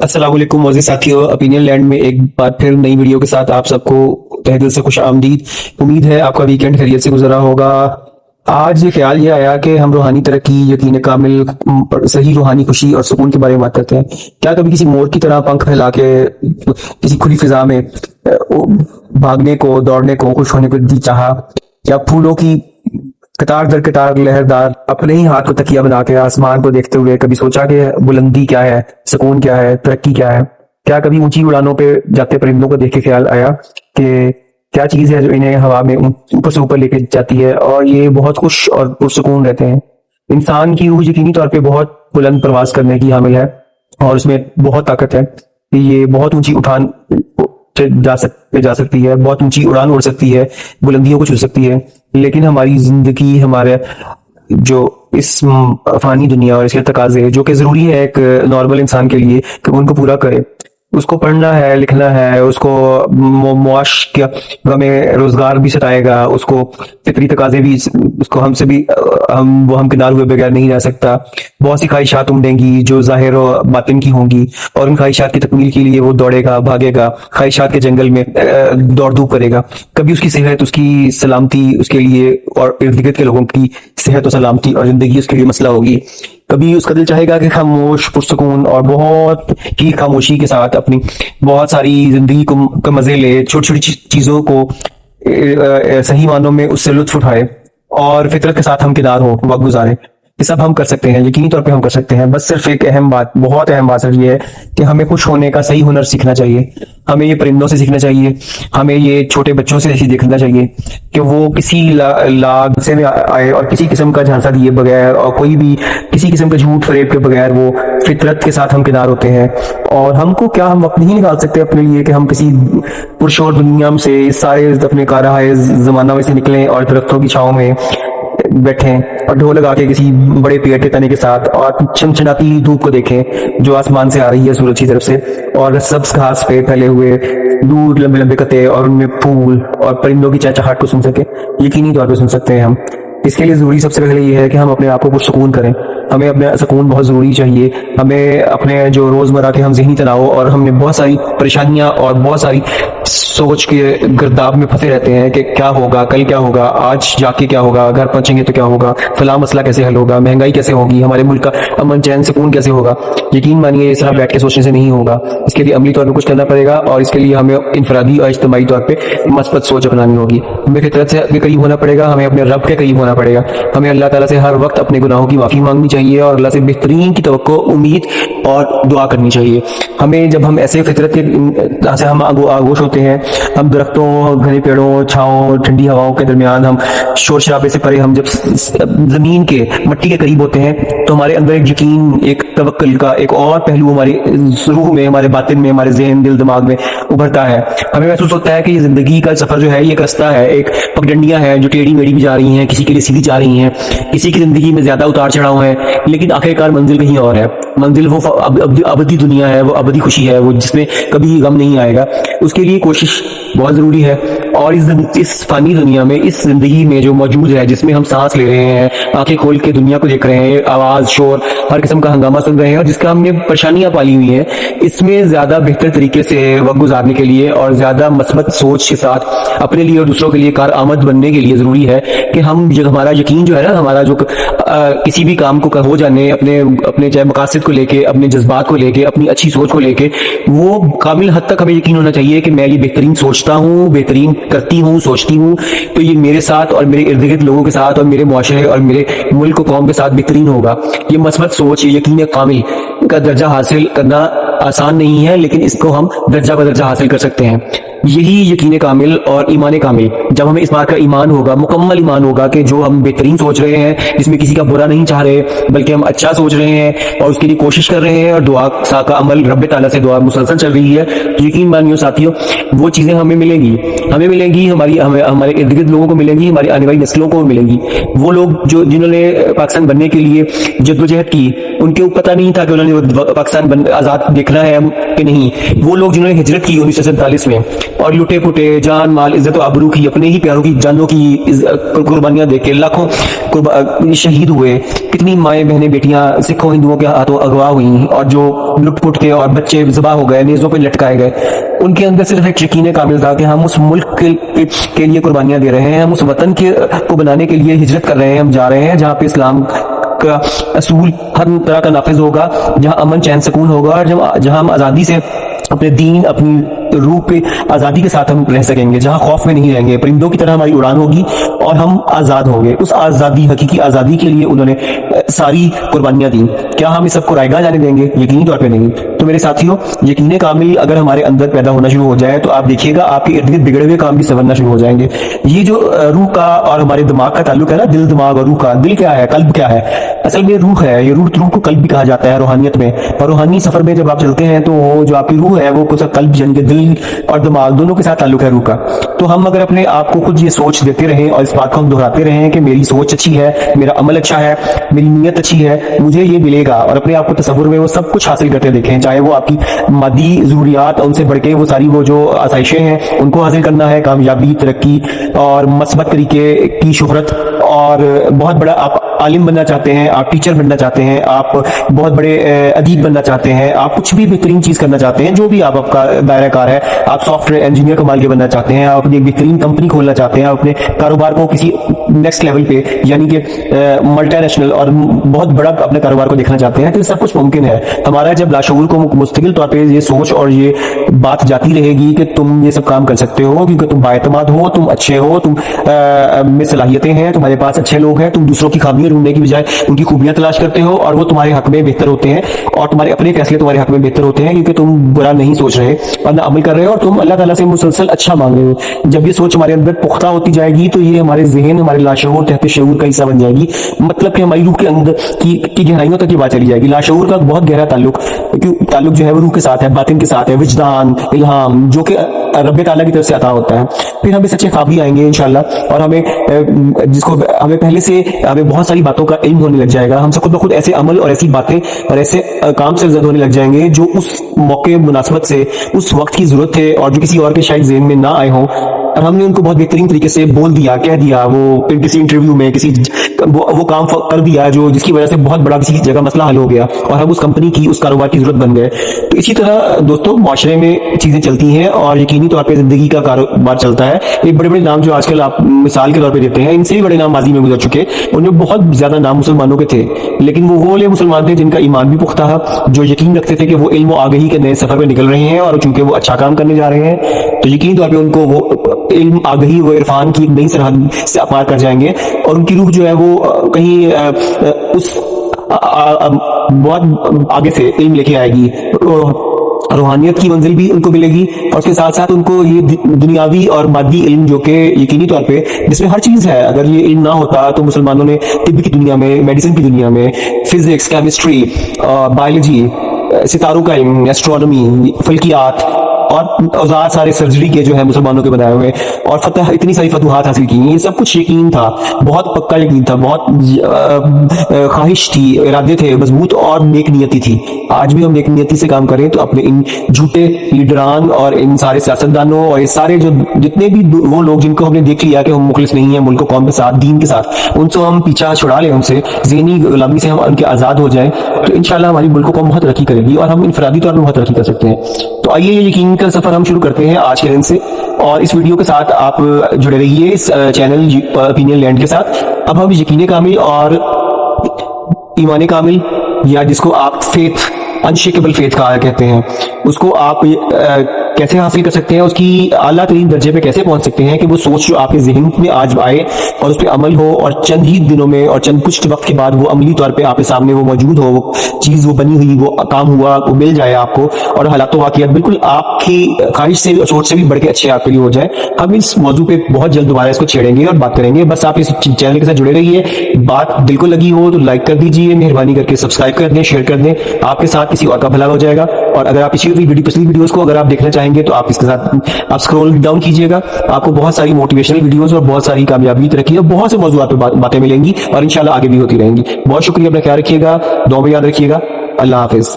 السلام علیکم معزز ساتھیو، اوپینین لینڈ میں ایک بار پھر نئی ویڈیو کے ساتھ آپ سب کو تہہ دل سے خوش آمدید۔ امید ہے آپ کا ویکینڈ خیریت سے گزرا ہوگا۔ آج یہ خیال یہ آیا کہ ہم روحانی ترقی، یقین کامل، صحیح روحانی خوشی اور سکون کے بارے میں بات کرتے ہیں۔ کیا کبھی کسی مور کی طرح پنکھ پھیلا کے کسی کھلی فضا میں بھاگنے کو، دوڑنے کو، خوش ہونے کو جی چاہا؟ یا پھولوں کی قطار در قطار لہردار اپنے ہی ہاتھ کو تکیہ بنا کے آسمان کو دیکھتے ہوئے کبھی سوچا کہ بلندی کیا ہے، سکون کیا ہے، ترقی کیا ہے؟ کیا کبھی اونچی اڑانوں پہ جاتے پرندوں کو دیکھ کے خیال آیا کہ کیا چیز ہے جو انہیں ہوا میں اوپر سے اوپر لے کے جاتی ہے اور یہ بہت خوش اور پرسکون رہتے ہیں؟ انسان کی روح یقینی طور پہ بہت بلند پرواز کرنے کی حامل ہے اور اس میں بہت طاقت ہے۔ یہ بہت اونچی اٹھان جا سکتی ہے، بہت اونچی اڑان اڑ سکتی ہے، بلندیوں کو چھو سکتی ہے، لیکن ہماری زندگی، ہمارے جو اس فانی دنیا اور اس کے تقاضے جو کہ ضروری ہے ایک نارمل انسان کے لیے کہ ان کو پورا کرے، اس کو پڑھنا ہے، لکھنا ہے، اس کو معاش کا ہمیں روزگار بھی ستائے گا، اس کو فطری تقاضے بھی، اس کو ہم سے بھی ہم کنار ہوئے بغیر نہیں رہ سکتا۔ بہت سی خواہشات امڑیں گی جو ظاہر و باطن کی ہوں گی، اور ان خواہشات کی تکمیل کے لیے وہ دوڑے گا، بھاگے گا، خواہشات کے جنگل میں دوڑ دھوپ کرے گا۔ کبھی اس کی صحت، اس کی سلامتی اس کے لیے اور ارد گرد کے لوگوں کی صحت و سلامتی اور زندگی اس کے لیے مسئلہ ہوگی۔ کبھی اس کا دل چاہے گا کہ خاموش، پرسکون اور بہت ہی خاموشی کے ساتھ اپنی بہت ساری زندگی کو مزے لے، چھوٹی چھوٹی چیزوں کو صحیح معنوں میں اس سے لطف اٹھائے اور فطرت کے ساتھ ہمکنار ہو، وقت گزارے۔ یہ سب ہم کر سکتے ہیں، یقینی طور پہ ہم کر سکتے ہیں۔ بس صرف ایک اہم بات، بہت اہم بات صرف یہ ہے کہ ہمیں خوش ہونے کا صحیح ہنر سیکھنا چاہیے۔ ہمیں یہ پرندوں سے سیکھنا چاہیے، ہمیں یہ چھوٹے بچوں سے دیکھنا چاہیے کہ وہ کسی لاگ سے میں آئے اور کسی قسم کا جھانسا دیے بغیر اور کوئی بھی کسی قسم کے جھوٹ فریب کے بغیر وہ فطرت کے ساتھ ہمکنار ہوتے ہیں۔ اور ہم کو کیا، ہم وقت نہیں نکال سکتے اپنے لیے کہ ہم کسی پرشور دنیا سے، سارے اپنے کارہائے زمانہ میں سے نکلیں اور درختوں کی چھاؤں میں بیٹھیں اور ڈھول لگا کے کسی بڑے پیڑ کے تنے کے ساتھ اور چمچماتی دھوپ کو دیکھیں جو آسمان سے آ رہی ہے سورج کی طرف سے، اور سبز گھاس پہ پھیلے ہوئے دور لمبے لمبے قطعے اور ان میں پھول اور پرندوں کی چہچہاٹ کو سن سکیں؟ یقینی طور پہ سن سکتے ہیں ہم۔ اس کے لیے ضروری سب سے پہلے یہ ہے کہ ہم اپنے آپ کو پرسکون کریں۔ ہمیں اپنا سکون بہت ضروری چاہیے۔ ہمیں اپنے جو روزمرہ کے ہم ذہنی تناؤ اور ہم نے بہت ساری پریشانیاں اور بہت ساری سوچ کے گرداب میں پھنسے رہتے ہیں کہ کیا ہوگا، کل کیا ہوگا، آج جا کے کیا ہوگا، گھر پہنچیں گے تو کیا ہوگا، فلاں مسئلہ کیسے حل ہوگا، مہنگائی کیسے ہوگی، ہمارے ملک کا امن چین سکون کیسے ہوگا۔ یقین مانیے اس طرح بیٹھ کے سوچنے سے نہیں ہوگا۔ اس کے لیے عملی طور پہ کچھ کرنا پڑے گا اور اس کے لیے ہمیں انفرادی اور اجتماعی طور پہ مثبت سوچ اپنانی ہوگی۔ ہمیں فطرت سے قریب ہونا پڑے گا، ہمیں اپنے رب کے قریب ہونا پڑے گا۔ ہمیں اللہ تعالیٰ سے ہر وقت اپنے گناہوں کی معافی مانگنی چاہیے اور اللہ سے بہترین کی توقع، امید اور دعا کرنی چاہیے۔ ہمیں جب ہم ایسے فطرت کے سے ہم آگوش ہوتے ہیں، ہم درختوں، گھنے پیڑوں، چھاؤں، ٹھنڈی ہواؤں کے درمیان ہم شور شرابے سے پرے ہم جب زمین کے، مٹی کے قریب ہوتے ہیں تو ہمارے اندر ایک یقین، ایک توکل کا ایک اور پہلو ہماری روح میں، ہمارے باطن میں، ہمارے ذہن، دل، دماغ میں ابھرتا ہے۔ ہمیں محسوس ہوتا ہے کہ یہ زندگی کا سفر جو ہے یہ ایک رستہ ہے، ایک پگڈنڈیاں ہیں جو ٹیڑھی میڑھی بھی جا رہی ہیں، کسی کے لیے سیدھی جا رہی ہیں، کسی کی زندگی میں زیادہ اتار چڑھاؤ ہیں، لیکن آخرکار منزل کہیں اور ہے۔ منزل وہ ابدی دنیا ہے، وہ ابدی خوشی ہے، وہ جس میں کبھی غم نہیں آئے گا۔ اس کے لیے کوشش بہت ضروری ہے۔ اور اس فانی دنیا میں، اس زندگی میں جو موجود ہے، جس میں ہم سانس لے رہے ہیں، آنکھیں کھول کے دنیا کو دیکھ رہے ہیں، آواز، شور، ہر قسم کا ہنگامہ سن رہے ہیں اور جس کا ہم نے پریشانیاں پالی ہوئی ہیں، اس میں زیادہ بہتر طریقے سے وقت گزارنے کے لیے اور زیادہ مثبت سوچ کے ساتھ اپنے لیے اور دوسروں کے لیے کارآمد بننے کے لیے ضروری ہے کہ ہم جو ہمارا یقین جو ہے نا، ہمارا جو کسی بھی کام کو ہو جانے، اپنے چاہے مقاصد کو لے کے، اپنے جذبات کو لے کے، اپنی اچھی سوچ کو لے کے، وہ کامل حد تک ہمیں یقین ہونا چاہیے کہ میں یہ بہترین سوچتا ہوں، بہترین کرتی ہوں، سوچتی ہوں، تو یہ میرے ساتھ اور میرے ارد گرد لوگوں کے ساتھ اور میرے معاشرے اور میرے ملک و قوم کے ساتھ بہترین ہوگا۔ یہ مثبت سوچ، یہ یقین کامل کا درجہ حاصل کرنا آسان نہیں ہے، لیکن اس کو ہم درجہ بدرجہ حاصل کر سکتے ہیں۔ یہی یقین کامل اور ایمان کامل، جب ہمیں اس بات کا ایمان ہوگا، مکمل ایمان ہوگا کہ جو ہم بہترین سوچ رہے ہیں، جس میں کسی کا برا نہیں چاہ رہے بلکہ ہم اچھا سوچ رہے ہیں اور اس کے لیے کوشش کر رہے ہیں اور دعا کا عمل، رب تعالیٰ سے دعا مسلسل چل رہی ہے، تو یقین مانیو ساتھیوں وہ چیزیں ہمیں ملیں گی، ہمارے ارد گرد لوگوں کو ملیں گی، ہماری آنے والی نسلوں کو ملیں گی۔ وہ لوگ جنہوں نے پاکستان بننے کے لیے جدوجہد کی، ان کے پتہ نہیں تھا کہ انہوں نے پاکستان آزاد دیکھا رکھنا ہے کہ نہیں. وہ لوگ جنہوں نے ہجرت کی 1947 میں اور لٹے پٹے جان مال عزت و آبرو کی اپنے ہی پیاروں کی جانوں کی قربانیاں دے کے لاکھوں شہید ہوئے, کتنی مائیں بہنیں بیٹیاں سکھوں ہندوؤں کے ہاتھوں اغوا ہوئیں, اور جو لٹ پٹ کے اور بچے ذبح ہو گئے, نیزوں پہ لٹکائے گئے, ان کے اندر صرف ایک یقین کامل تھا کہ ہم اس ملک کے لیے قربانیاں دے رہے ہیں, ہم اس وطن کو بنانے کے لیے ہجرت کر رہے ہیں, ہم جا رہے ہیں جہاں پہ اسلام کا اصول ہر طرح کا نافذ ہوگا, جہاں امن چین سکون ہوگا, اور جہاں ہم آزادی سے اپنے دین اپنی روح پہ آزادی کے ساتھ ہم رہ سکیں گے, جہاں خوف میں نہیں رہیں گے, پرندوں کی طرح ہماری اڑان ہوگی اور ہم آزاد ہوں گے. اس آزادی, حقیقی آزادی کے لیے انہوں نے ساری قربانیاں دیں. کیا ہم اس سب کو رائے گاہ جانے دیں گے؟ یقینی طور پہ نہیں. تو میرے ساتھیوں, یقین کامل اگر ہمارے اندر پیدا ہونا شروع ہو جائے تو آپ دیکھیے گا آپ کے ارد گرد بگڑے ہوئے کام بھی سنورنا شروع ہو جائیں گے. یہ جو روح کا اور ہمارے دماغ کا تعلق ہے نا, دل دماغ اور روح کا, دل کیا ہے, قلب کیا ہے, اصل میں روح ہے. یہ روح کو قلب بھی کہا جاتا ہے روحانیت میں, اور روحانی سفر میں جب آپ چلتے ہیں تو وہ جو آپ کی روح ہے وہ قلب یعنی کہ دل اور دماغ دونوں کے ساتھ تعلق ہے روح کا. تو ہم اگر اپنے آپ کو خود یہ سوچ دیتے رہیں اور اس بات کو ہم دہراتے رہیں کہ میری سوچ اچھی ہے, میرا عمل اچھا ہے, میری نیت اچھی ہے, مجھے یہ ملے گا, اور اپنے آپ کو تصور میں وہ سب کچھ حاصل کرتے دیکھیں, چاہے وہ آپ کی مادی ضروریات, ان سے بڑھ کے وہ ساری وہ جو آسائشیں ہیں ان کو حاصل کرنا ہے, کامیابی, ترقی اور مثبت طریقے کی شہرت, اور بہت بڑا آپ عالم بننا چاہتے ہیں, آپ ٹیچر بننا چاہتے ہیں, آپ بہت بڑے ادیب بننا چاہتے ہیں, آپ کچھ بھی بہترین چیز کرنا چاہتے ہیں, جو بھی آپ کا دائرہ کار ہے, آپ سافٹ ویئر انجینئر کمال کے بننا چاہتے ہیں, آپ اپنی بہترین کمپنی کھولنا چاہتے ہیں, آپ اپنے کاروبار کو کسی نیکسٹ لیول پہ یعنی کہ ملٹی نیشنل اور بہت بڑا اپنے کاروبار کو دیکھنا چاہتے ہیں, تو یہ سب کچھ ممکن ہے. ہمارا جب لاشعور کو مستقل طور پہ یہ سوچ اور یہ بات جاتی رہے گی کہ تم یہ سب کام کر سکتے ہو کیونکہ تم بااعتماد ہو, تم اچھے ہو, تم میں صلاحیتیں ہیں, تمہارے پاس اچھے لوگ ہیں, تم دوسروں کی خامیاں ڈھونڈنے کی بجائے ان کی خوبیاں تلاش کرتے ہو, اور وہ تمہارے حق میں بہتر ہوتے ہیں, اور تمہارے اپنے فیصلے تمہارے حق میں بہتر ہوتے ہیں کیونکہ تم برا نہیں سوچ رہے اور نہ عمل کر رہے ہو, اور تم اللہ تعالیٰ سے مسلسل اچھا مانگ رہے ہو. جب یہ سوچ ہمارے اندر پختہ ہوتی جائے گی تو یہ ہمارے ذہن, ہمارے لاشعور, تحت شعور کا حصہ بن جائے گی, مطلب کہ ہماری روح کے اندر کی گہرائیوں تک یہ بات چلی جائے گی. لاشعور کا بہت گہرا تعلق جو ہے وہ روح کے ساتھ ہے, باطن کے ساتھ ہے, وجدان, الہام, جو کہ رب تعالیٰ کی طرف سے عطا ہوتا ہے. پھر ہمیں سچے خواب بھی آئیں گے انشاءاللہ, اور ہمیں پہلے سے ہمیں بہت ساری باتوں کا علم ہونے لگ جائے گا. ہم سے خود بخود ایسے عمل اور ایسی باتیں اور ایسے کام سے زد ہونے لگ جائیں گے جو اس موقع مناسبت سے اس وقت کی ضرورت ہے اور جو کسی اور کے شاید ذہن میں نہ آئے ہوں, اور ہم نے ان کو بہت بہترین طریقے سے بول دیا, کہہ دیا, وہ کسی انٹرویو میں وہ کام کر دیا جو جس کی وجہ سے بہت بڑا کسی جگہ مسئلہ حل ہو گیا اور ہم اس کمپنی کی, اس کاروبار کی ضرورت بن گئے. تو اسی طرح دوستوں معاشرے میں چیزیں چلتی ہیں اور یقینی طور پہ زندگی کا کاروبار چلتا ہے. یہ بڑے بڑے نام جو آج کل آپ مثال کے طور پہ دیتے ہیں, ان سے بھی بڑے نام ماضی میں گزر چکے, ان میں بہت زیادہ نام مسلمانوں کے تھے, لیکن وہ والے مسلمان تھے جن کا ایمان بھی پختہ تھا, جو یقین رکھتے تھے کہ وہ علم و آگہی کے نئے سفر پہ نکل رہے ہیں, اور چونکہ وہ اچھا کام کرنے جا رہے ہیں تو یقینی طور پہ ان کو وہ علم, آگہی, وہ عرفان کی نئی سرحد سے اپار کر جائیں گے, اور ان کی روح جو ہے وہ کہیں اس بہت آگے سے علم لے کے آئے گی, روحانیت کی منزل بھی ان کو ملے گی, اور اس کے ساتھ ساتھ ان کو یہ دنیاوی اور مادی علم جو کہ یقینی طور پہ جس میں ہر چیز ہے, اگر یہ علم نہ ہوتا تو مسلمانوں نے طب کی دنیا میں, میڈیسن کی دنیا میں, فزکس, کیمسٹری, بایولوجی, ستاروں کا علم, ایسٹرونومی, فلکیات اور اوزار سارے سرجری کے جو ہے مسلمانوں کے بنائے ہوئے, اور اتنی ساری فتوحات حاصل کی, یہ سب کچھ یقین تھا, بہت پکا یقین تھا, بہت خواہش تھی, ارادے تھے مضبوط, اور نیک نیتی تھی. آج بھی ہم نیک نیتی سے کام کریں تو اپنے ان جھوٹے لیڈران اور ان سارے سیاستدانوں اور یہ سارے جو جتنے بھی وہ لوگ جن کو ہم نے دیکھ لیا کہ ہم مخلص نہیں ہیں ملک و قوم کے ساتھ, دین کے ساتھ, ان سے ہم پیچھا چھڑا لیں, ان سے ذہنی غلامی سے ہم ان کے آزاد ہو جائیں, تو انشاءاللہ ہماری ملک و قوم بہت ترقی کرے گی, اور ہم انفرادی طور پر بہت ترقی کر سکتے ہیں. تو آئیے یہ یقین کا سفر ہم شروع کرتے ہیں آج کے دن سے, اور اس ویڈیو کے ساتھ آپ جڑے رہیے اس چینل اوپینین لینڈ کے ساتھ. اب ہم یقین کامل اور ایمان کامل, یا جس کو آپ فیتھ, انشیکیبل فیتھ کہا کہتے ہیں, اس کو آپ کیسے حاصل کر سکتے ہیں, اس کی اعلیٰ ترین درجے پہ کیسے پہنچ سکتے ہیں کہ وہ سوچ جو آپ کے ذہن میں آج آئے اور اس پہ عمل ہو, اور چند ہی دنوں میں اور چند کچھ وقت کے بعد وہ عملی طور پہ آپ کے سامنے وہ موجود ہو, وہ چیز وہ بنی ہوئی, وہ کام ہوا, وہ مل جائے آپ کو, اور حالات و واقعات بالکل آپ کی خواہش سے اور سوچ سے بھی بڑھ کے اچھے آپ کے لیے ہو جائے. ہم اس موضوع پہ بہت جلد دوبارہ اس کو چھیڑیں گے اور بات کریں گے. بس آپ اس چینل کے ساتھ جڑے رہیے. بات دل کو لگی ہو تو لائک کر دیجیے, مہربانی کر کے سبسکرائب کر دیں, شیئر کر دیں, آپ کے ساتھ کسی اور کا بھلا ہو جائے گا. اور اگر آپ پچھلی ویڈیوز کو اگر آپ دیکھنا چاہیں گے تو آپ اس کے ساتھ آپ اسکرول ڈاؤن کیجئے گا, آپ کو بہت ساری موٹیویشنل ویڈیوز اور بہت ساری کامیابی, ترقی اور بہت سے موضوعات پہ باتیں ملیں گی, اور انشاءاللہ آگے بھی ہوتی رہیں گی. بہت شکریہ, اپنا خیال رکھیے گا, دعا میں یاد رکھیے گا. اللہ حافظ.